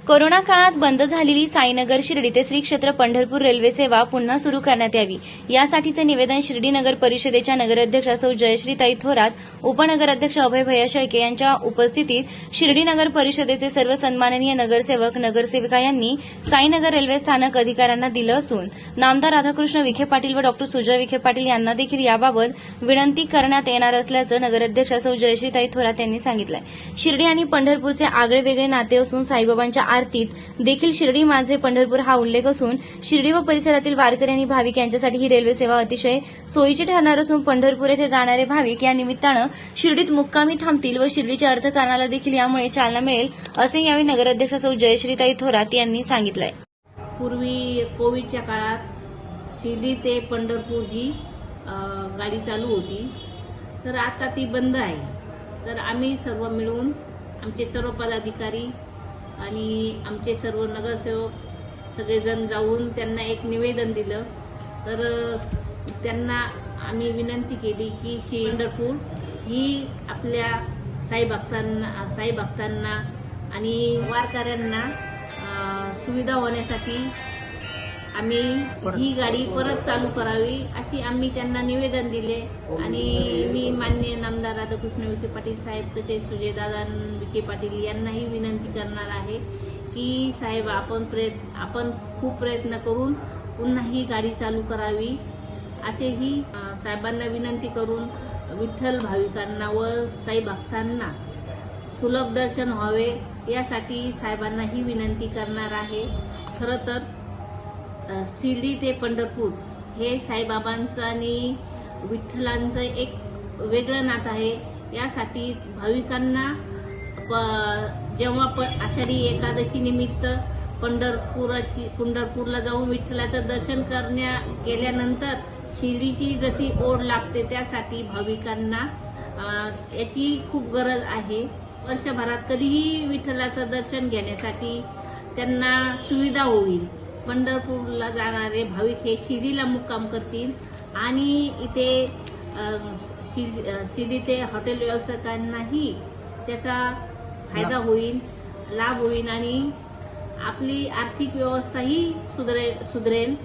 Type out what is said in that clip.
Corona काळात बंद झालेली साईनगर शिर्डी ते श्री क्षेत्र पंढरपूर रेल्वे सेवा पुन्हा सुरू करण्यात यावी यासाठीचे निवेदन शिर्डी नगर परिषदेच्या नगराध्यक्षा सौ जयश्रीताई थोरात, उपनगराध्यक्ष अभय भैया शेळके यांच्या उपस्थितीत शिर्डी नगर परिषदेचे सर्व सन्माननीय नगरसेवक नगरसेविका यांनी साईनगर रेल्वे स्थानक अधिकाऱ्यांना दिलं असून नामदार राधाकृष्ण विखे पाटील व डॉक्टर सुजय विखे पाटील यांना देखील याबाबत विनंती करण्यात येणार असल्याचं नगराध्यक्षा सौ जयश्रीताई थोरात यांनी सांगितलं. शिर्डी आणि पंढरपूरचे आगळेवेगळे नाते असून साईबाबांच्या आरतीत देखील शिर्डी माझे पंढरपूर हा उल्लेख असून शिर्डी व परिसरातील वारकरी आणि भाविक यांच्यासाठी ही रेल्वे सेवा अतिशय सोयीची ठरणार असून पंढरपूर येथे जाणारे भाविक या निमित्तानं शिर्डीत मुक्कामी थांबतील व शिर्डीच्या अर्थकारणाला देखील यामुळे चालना मिळेल असे यावेळी नगराध्यक्ष सौ जयश्रीताई थोरात यांनी सांगितलंय. पूर्वी कोविडच्या काळात शिर्डी ते पंढरपूर ही गाडी चालू होती, तर आता ती बंद आहे. तर आम्ही सर्व मिळून आमचे सर्व पदाधिकारी आणि आमचे सर्व नगरसेवक सगळेजण जाऊन त्यांना एक निवेदन दिलं. तर त्यांना आम्ही विनंती केली की पंढरपूर ही आपल्या साई भक्तांना आणि वारकऱ्यांना सुविधा होण्यासाठी आम्ही ही गाडी परत चालू करावी अशी आम्ही त्यांना निवेदन दिले. आणि मी माननीय नामदार राधाकृष्ण विखे पाटील साहेब तसेच सुजयदादा विखे पाटील यांनाही विनंती करणार आहे की साहेब आपण खूप प्रयत्न करून पुन्हा ही गाडी चालू करावी असेही साहेबांना विनंती करून विठ्ठल भाविकांना व साई भक्तांना सुलभ दर्शन व्हावे यासाठी साहेबांना ही विनंती करणार आहे. खरं तर शिर्डी ते पंढरपूर हे साईबाबांचं आणि विठ्ठलांचं एक वेगळं नातं आहे. यासाठी भाविकांना जेव्हा आषाढी एकादशी निमित्त पंढरपूरला जाऊन विठ्ठलाचं दर्शन केल्यानंतर शिर्डीची जशी ओढ लागते त्यासाठी भाविकांना याची खूप गरज आहे. वर्षभरात कधीही विठ्ठलाचं दर्शन घेण्यासाठी त्यांना सुविधा होईल. पंढरपूरला जाणारे भाविक हे शिर्डीला मुक्काम करतील आणि इथे शिर्डीचे हॉटेल व्यावसायिकांनाही त्याचा फायदा होईल, लाभ होईल आणि आपली आर्थिक व्यवस्थाही सुधरेल.